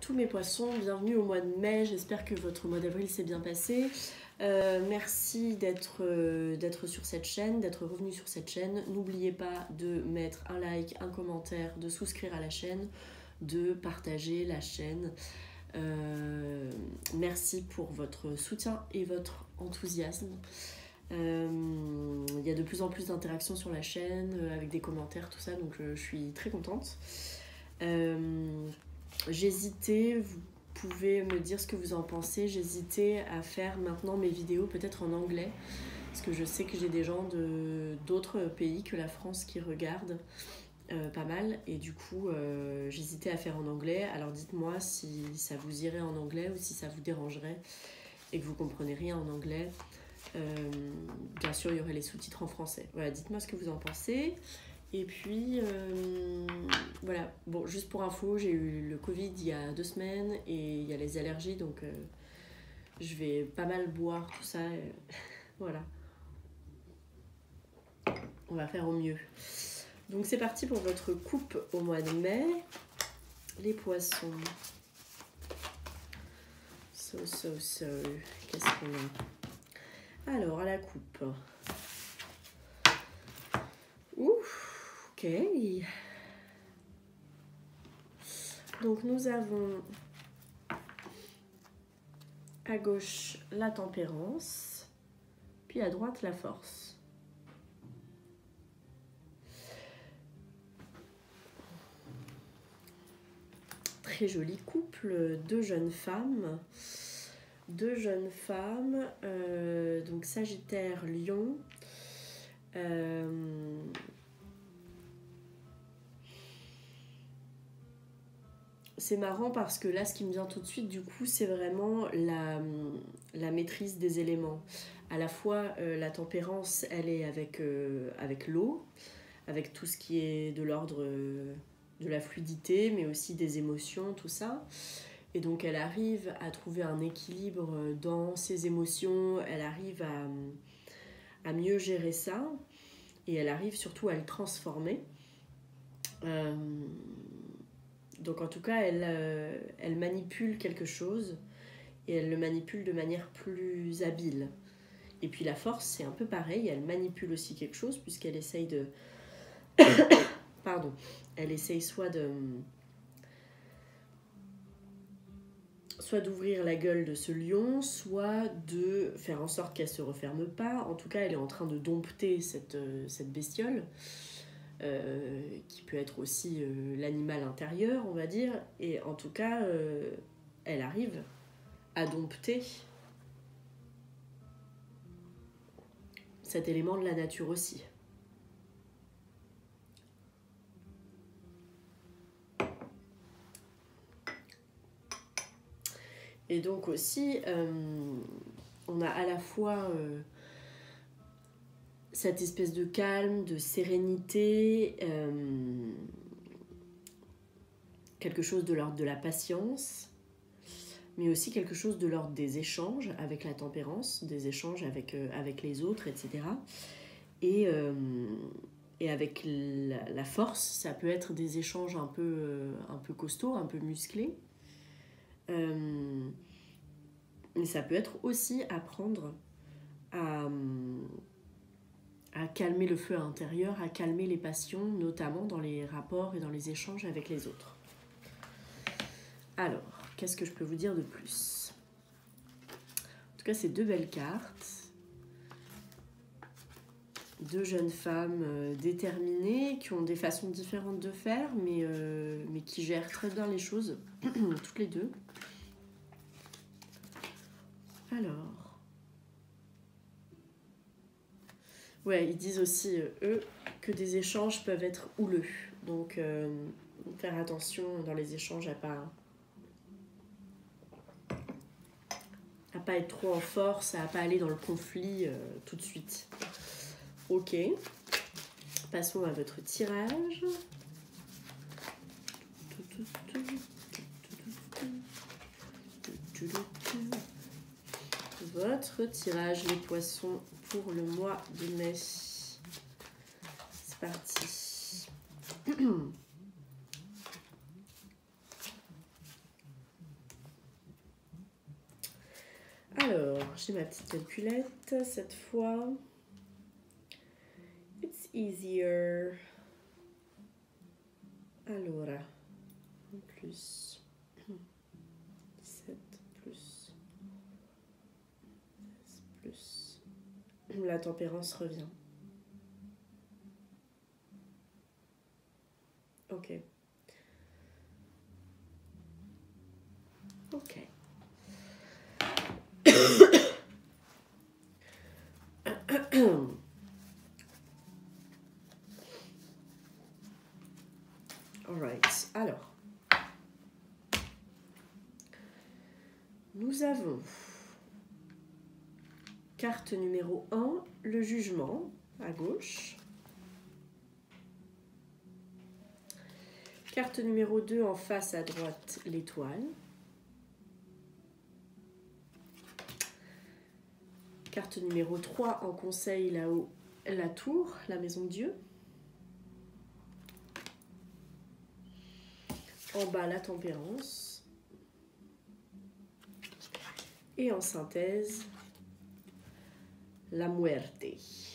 tous mes poissons, bienvenue au mois de mai, j'espère que votre mois d'avril s'est bien passé. Merci d'être sur cette chaîne, d'être revenu sur cette chaîne. N'oubliez pas de mettre un like, un commentaire, de souscrire à la chaîne, de partager la chaîne. Merci pour votre soutien et votre enthousiasme. Il y a de plus en plus d'interactions sur la chaîne, avec des commentaires, tout ça, donc je suis très contente. J'hésitais, vous pouvez me dire ce que vous en pensez, j'hésitais à faire maintenant mes vidéos peut-être en anglais, parce que je sais que j'ai des gens d'autres pays que la France qui regardent pas mal, et du coup j'hésitais à faire en anglais. Alors dites-moi si ça vous irait en anglais ou si ça vous dérangerait et que vous comprenez rien en anglais. Bien sûr il y aurait les sous-titres en français. Voilà, dites-moi ce que vous en pensez. Et puis voilà, bon, juste pour info, j'ai eu le Covid il y a 2 semaines et il y a les allergies, donc je vais pas mal boire tout ça. Voilà, on va faire au mieux. Donc c'est parti pour votre coupe au mois de mai. Les poissons. Qu'est-ce qu'on a? Alors, à la coupe. Ouf, ok. Donc nous avons à gauche la tempérance, puis à droite la force. Très joli couple, deux jeunes femmes. Donc Sagittaire, Lion. C'est marrant parce que là, ce qui me vient tout de suite, du coup, c'est vraiment la maîtrise des éléments. À la fois, la tempérance, elle est avec l'eau, avec tout ce qui est de l'ordre de la fluidité, mais aussi des émotions, tout ça. Et donc, elle arrive à trouver un équilibre dans ses émotions, elle arrive à mieux gérer ça, et elle arrive surtout à le transformer. Donc en tout cas, elle manipule quelque chose et elle le manipule de manière plus habile. Et puis la force, c'est un peu pareil, elle manipule aussi quelque chose puisqu'elle essaye de... Pardon. Elle essaye soit d'ouvrir la gueule de ce lion, soit de faire en sorte qu'elle ne se referme pas. En tout cas, elle est en train de dompter cette bestiole. Qui peut être aussi l'animal intérieur, on va dire, et en tout cas, elle arrive à dompter cet élément de la nature aussi. Et donc aussi, on a à la fois cette espèce de calme, de sérénité, quelque chose de l'ordre de la patience, mais aussi quelque chose de l'ordre des échanges avec la tempérance, des échanges avec les autres, etc. Et avec la force, ça peut être des échanges un peu costauds, un peu musclés. Mais ça peut être aussi apprendre à calmer le feu intérieur, à calmer les passions, notamment dans les rapports et dans les échanges avec les autres. Alors, qu'est-ce que je peux vous dire de plus? En tout cas, c'est 2 belles cartes. 2 jeunes femmes déterminées, qui ont des façons différentes de faire, mais qui gèrent très bien les choses, toutes les deux. Alors... Ouais, ils disent aussi, eux, que des échanges peuvent être houleux. Donc, faire attention dans les échanges à pas être trop en force, à pas aller dans le conflit tout de suite. Ok. Passons à votre tirage. Votre tirage, les poissons, pour le mois de mai. C'est parti. Alors, j'ai ma petite calculette cette fois. It's easier. Allora, plus 17 plus 16 plus. La tempérance revient. Ok. Ok. Alright, alors. Nous avons carte numéro 1, le jugement, à gauche. Carte numéro 2, en face à droite, l'étoile. Carte numéro 3, en conseil là-haut, la tour, la maison de Dieu. En bas, la tempérance. Et en synthèse, la muerte,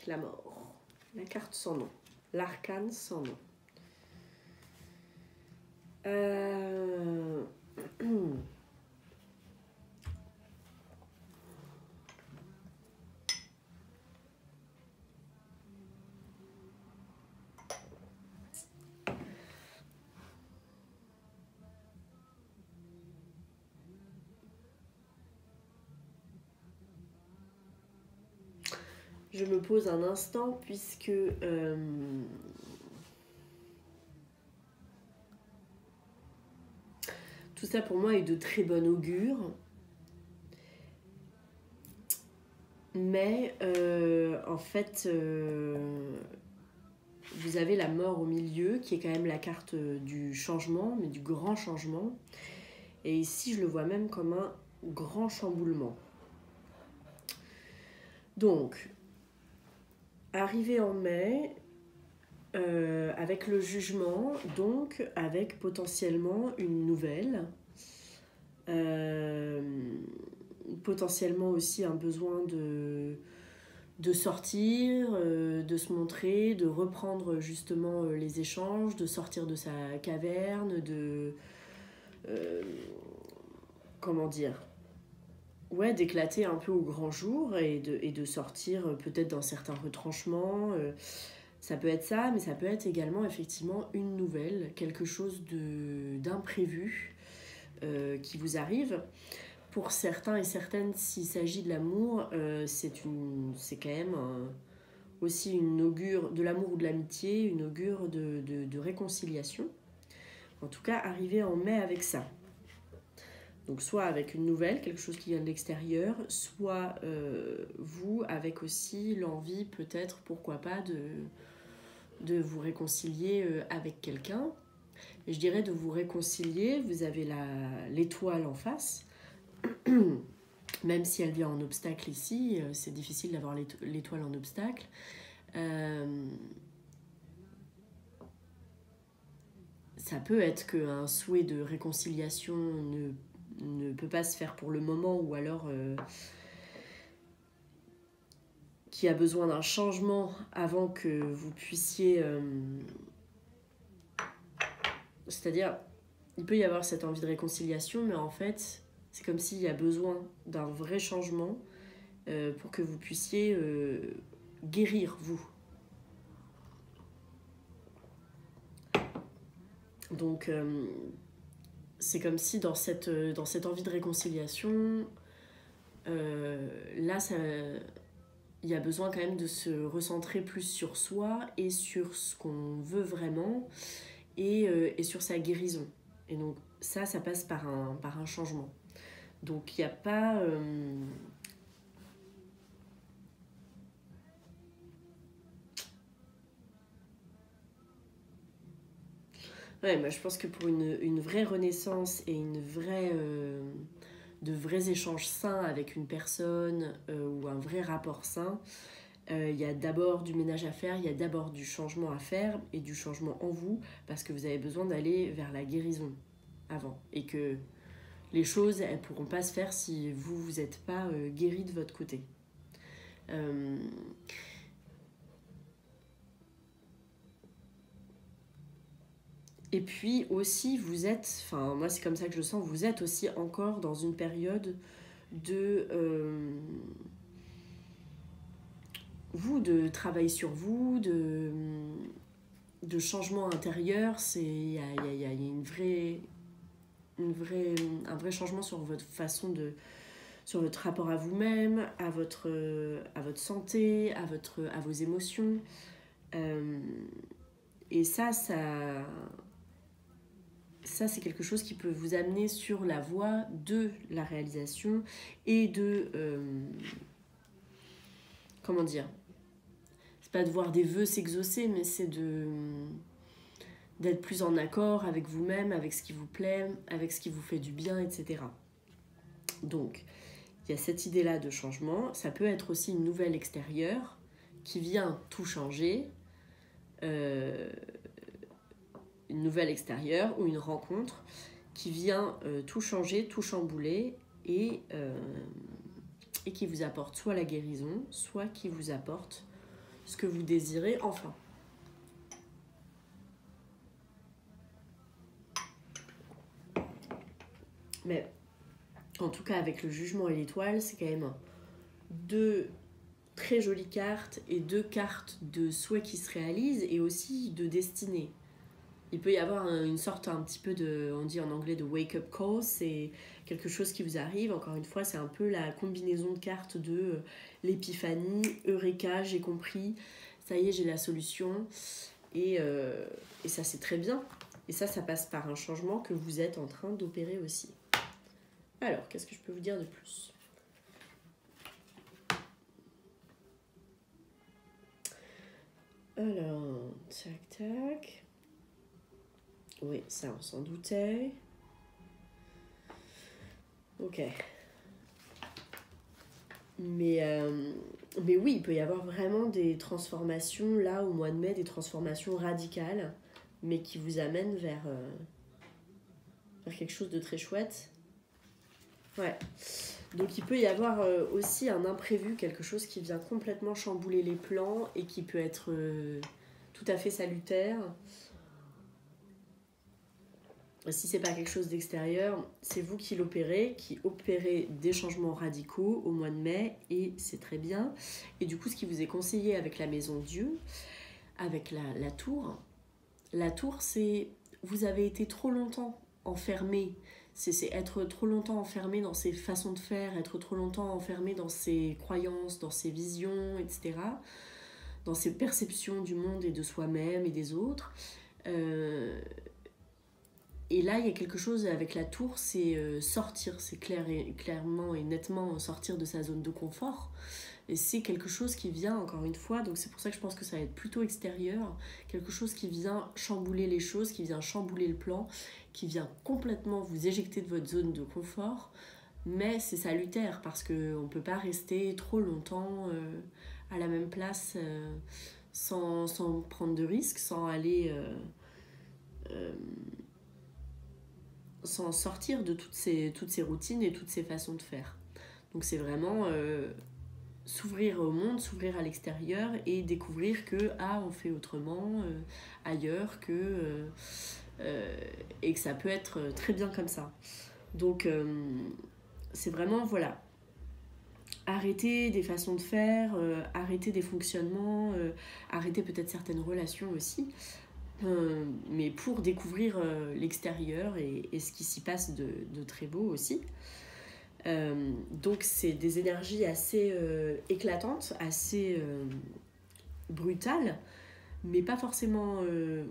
la mort. La carte sans nom, l'arcane sans nom. Je me pose un instant puisque tout ça pour moi est de très bon augure. Mais en fait, vous avez la mort au milieu qui est quand même la carte du changement, mais du grand changement. Et ici, je le vois même comme un grand chamboulement. Donc, arrivé en mai, avec le jugement, donc avec potentiellement une nouvelle, potentiellement aussi un besoin de sortir, de se montrer, de reprendre justement les échanges, de sortir de sa caverne, de... comment dire, ouais, d'éclater un peu au grand jour et de sortir peut-être d'un certain retranchement. Ça peut être ça, mais ça peut être également effectivement une nouvelle, quelque chose d'imprévu qui vous arrive. Pour certains et certaines, s'il s'agit de l'amour, c'est quand même aussi une augure de l'amour ou de l'amitié, une augure de réconciliation. En tout cas, arriver en mai avec ça. Donc soit avec une nouvelle, quelque chose qui vient de l'extérieur, soit vous avec aussi l'envie peut-être, pourquoi pas, de vous réconcilier avec quelqu'un. Et je dirais de vous réconcilier, vous avez l'étoile en face, même si elle vient en obstacle ici, c'est difficile d'avoir l'étoile en obstacle. Ça peut être qu'un souhait de réconciliation ne peut pas se faire pour le moment, ou alors qui a besoin d'un changement avant que vous puissiez... c'est-à-dire, il peut y avoir cette envie de réconciliation, mais en fait, c'est comme s'il y a besoin d'un vrai changement pour que vous puissiez guérir, vous. Donc, c'est comme si dans cette envie de réconciliation, là, il y a besoin quand même de se recentrer plus sur soi et sur ce qu'on veut vraiment et sur sa guérison. Et donc, ça passe par un changement. Donc, il n'y a pas... Ouais, moi je pense que pour une vraie renaissance et de vrais échanges sains avec une personne ou un vrai rapport sain, il y a d'abord du ménage à faire, il y a d'abord du changement à faire et du changement en vous, parce que vous avez besoin d'aller vers la guérison avant. Et que les choses, elles pourront pas se faire si vous n'êtes pas guéri de votre côté. Et puis aussi, vous êtes, enfin moi c'est comme ça que je le sens, vous êtes aussi encore dans une période de de travail sur vous, de changement intérieur. Il y a un vrai changement sur votre façon de, sur votre rapport à vous-même, à votre santé, à vos émotions. Et ça c'est quelque chose qui peut vous amener sur la voie de la réalisation et de... comment dire ? C'est pas de voir des vœux s'exaucer, mais c'est d'être plus en accord avec vous-même, avec ce qui vous plaît, avec ce qui vous fait du bien, etc. Donc, il y a cette idée-là de changement. Ça peut être aussi une nouvelle extérieure qui vient tout changer. Une nouvelle extérieure ou une rencontre qui vient tout changer, tout chambouler et qui vous apporte soit la guérison, soit qui vous apporte ce que vous désirez enfin. Mais en tout cas avec le jugement et l'étoile, c'est quand même deux très jolies cartes et deux cartes de souhait qui se réalisent et aussi de destinée. Il peut y avoir une sorte un petit peu de, on dit en anglais de wake-up call, c'est quelque chose qui vous arrive. Encore une fois, c'est un peu la combinaison de cartes de l'épiphanie, Eureka, j'ai compris, ça y est, j'ai la solution. Et ça, c'est très bien. Et ça passe par un changement que vous êtes en train d'opérer aussi. Alors, qu'est-ce que je peux vous dire de plus ? Alors, tac, tac. Oui, ça, on s'en doutait. Ok. Mais oui, il peut y avoir vraiment des transformations, là, au mois de mai, des transformations radicales, mais qui vous amènent vers quelque chose de très chouette. Ouais. Donc, il peut y avoir aussi un imprévu, quelque chose qui vient complètement chambouler les plans et qui peut être tout à fait salutaire. Si c'est pas quelque chose d'extérieur, c'est vous qui l'opérez, qui opérez des changements radicaux au mois de mai, et c'est très bien. Et du coup, ce qui vous est conseillé avec la maison Dieu, avec la tour, c'est vous avez été trop longtemps enfermé. C'est être trop longtemps enfermé dans ses façons de faire, être trop longtemps enfermé dans ses croyances, dans ses visions, etc. Dans ses perceptions du monde et de soi-même et des autres. Et là, il y a quelque chose avec la tour, c'est sortir, c'est clairement et nettement sortir de sa zone de confort. Et c'est quelque chose qui vient, encore une fois, donc c'est pour ça que je pense que ça va être plutôt extérieur, quelque chose qui vient chambouler les choses, qui vient chambouler le plan, qui vient complètement vous éjecter de votre zone de confort. Mais c'est salutaire parce qu'on ne peut pas rester trop longtemps à la même place sans prendre de risques, sans aller... sans sortir de toutes ces routines et toutes ces façons de faire. Donc c'est vraiment s'ouvrir au monde, s'ouvrir à l'extérieur et découvrir que on fait autrement ailleurs, et que ça peut être très bien comme ça. Donc c'est vraiment, voilà, arrêter des façons de faire, arrêter des fonctionnements, arrêter peut-être certaines relations aussi, mais pour découvrir l'extérieur et ce qui s'y passe de très beau aussi. Donc c'est des énergies assez éclatantes, assez brutales, mais pas forcément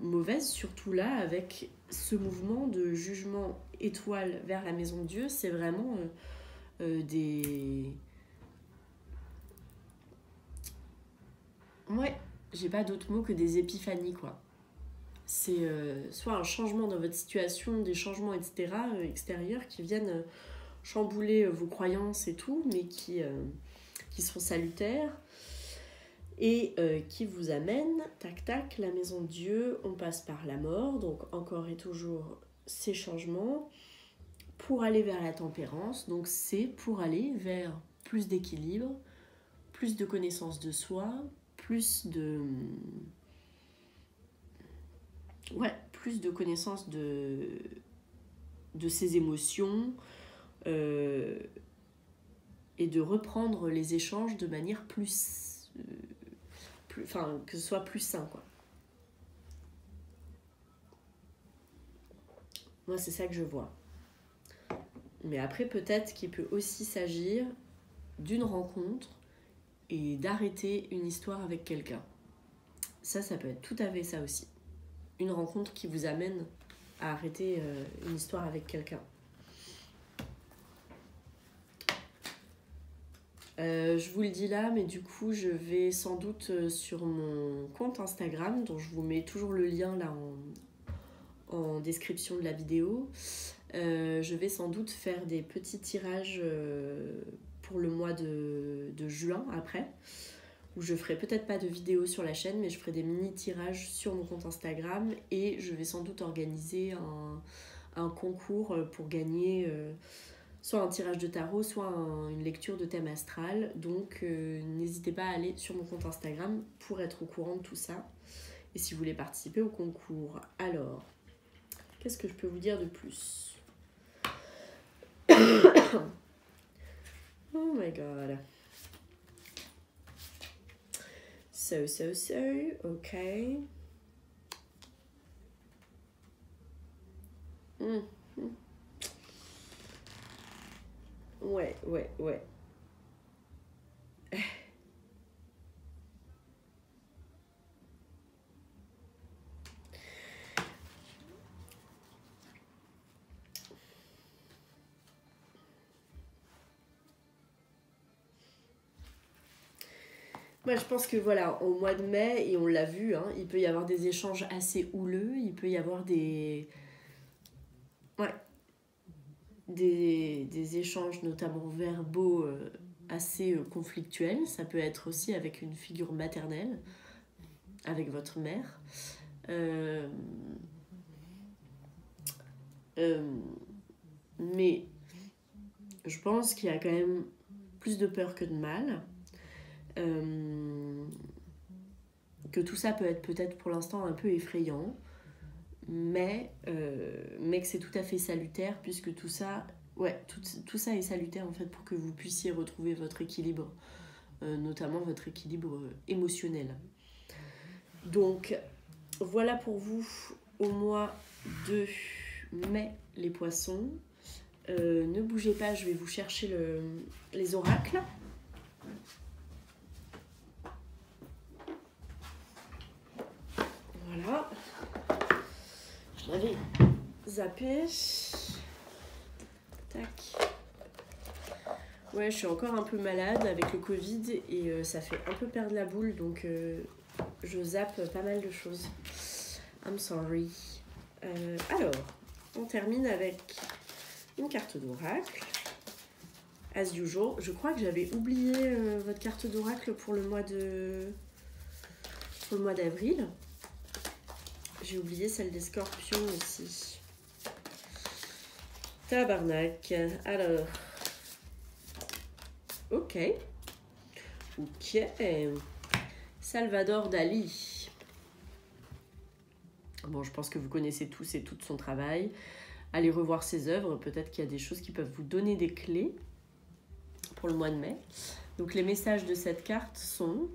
mauvaises, surtout là avec ce mouvement de jugement étoile vers la maison de Dieu. C'est vraiment des... Ouais, j'ai pas d'autre mot que des épiphanies, quoi. C'est soit un changement dans votre situation, des changements, etc., extérieurs qui viennent chambouler vos croyances et tout, mais qui sont salutaires et qui vous amènent, tac tac, la maison de Dieu, on passe par la mort, donc encore et toujours ces changements, pour aller vers la tempérance. Donc c'est pour aller vers plus d'équilibre, plus de connaissance de soi, plus de connaissance de ses émotions, et de reprendre les échanges de manière plus que ce soit plus sain, quoi. Moi, c'est ça que je vois. Mais après, peut-être qu'il peut aussi s'agir d'une rencontre et d'arrêter une histoire avec quelqu'un. Ça peut être tout à fait ça aussi. Une rencontre qui vous amène à arrêter une histoire avec quelqu'un. Je vous le dis là, mais du coup, je vais sans doute sur mon compte Instagram, dont je vous mets toujours le lien là en description de la vidéo. Je vais sans doute faire des petits tirages pour le mois de juin après, où je ferai peut-être pas de vidéo sur la chaîne, mais je ferai des mini tirages sur mon compte Instagram, et je vais sans doute organiser un concours pour gagner soit un tirage de tarot, soit une lecture de thème astral. Donc n'hésitez pas à aller sur mon compte Instagram pour être au courant de tout ça, et si vous voulez participer au concours. Alors, qu'est-ce que je peux vous dire de plus? Oh my god. So, ok. Ouais. Moi, je pense que voilà, au mois de mai, et on l'a vu, hein, il peut y avoir des échanges assez houleux, il peut y avoir des échanges notamment verbaux assez conflictuels. Ça peut être aussi avec une figure maternelle, avec votre mère. Mais je pense qu'il y a quand même plus de peur que de mal. Que tout ça peut être peut-être pour l'instant un peu effrayant, mais que c'est tout à fait salutaire, puisque tout ça est salutaire en fait pour que vous puissiez retrouver votre équilibre, notamment votre équilibre émotionnel. Donc voilà pour vous au mois de mai, les poissons. Ne bougez pas, je vais vous chercher les oracles. Voilà. Je l'avais zappé. Tac. Ouais, je suis encore un peu malade avec le Covid et ça fait un peu perdre la boule, donc je zappe pas mal de choses. I'm sorry. Alors, on termine avec une carte d'oracle. As usual. Je crois que j'avais oublié votre carte d'oracle pour le mois d'avril. J'ai oublié celle des scorpions aussi. Tabarnak. Alors. Ok. Salvador Dali. Bon, je pense que vous connaissez tous et toutes son travail. Allez revoir ses œuvres. Peut-être qu'il y a des choses qui peuvent vous donner des clés pour le mois de mai. Donc les messages de cette carte sont: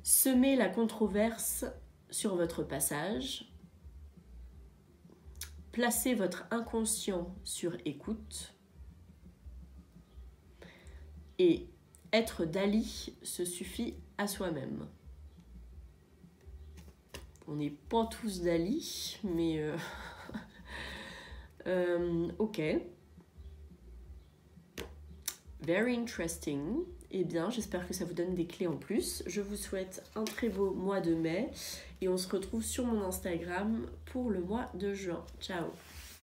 semez la controverse sur votre passage, placez votre inconscient sur écoute, et être Dali se suffit à soi-même. On n'est pas tous Dali, mais ok. Very interesting. Eh bien, j'espère que ça vous donne des clés en plus. Je vous souhaite un très beau mois de mai et on se retrouve sur mon Instagram pour le mois de juin. Ciao!